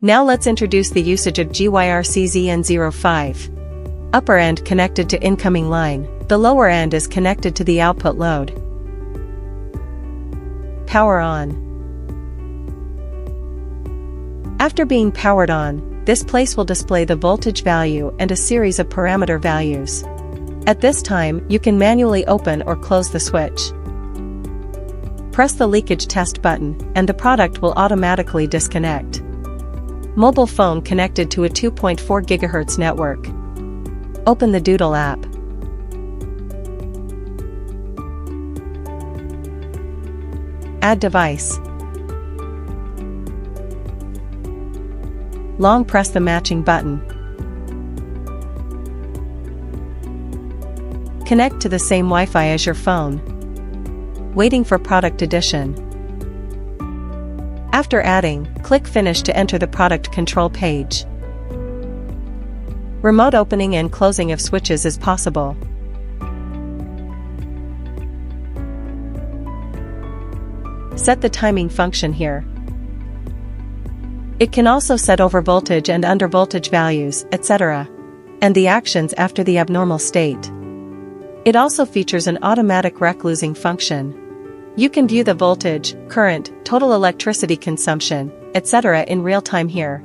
Now let's introduce the usage of GYRC-ZN05. Upper end connected to incoming line, the lower end is connected to the output load. Power on. After being powered on, this place will display the voltage value and a series of parameter values. At this time, you can manually open or close the switch. Press the leakage test button, and the product will automatically disconnect. Mobile phone connected to a 2.4 GHz network. Open the Doodle app. Add device. Long press the matching button. Connect to the same Wi-Fi as your phone. Waiting for product addition. After adding, click Finish to enter the product control page. Remote opening and closing of switches is possible. Set the timing function here. It can also set over voltage and under voltage values, etc., and the actions after the abnormal state. It also features an automatic rec losing function. You can view the voltage, current, total electricity consumption, etc. in real time here.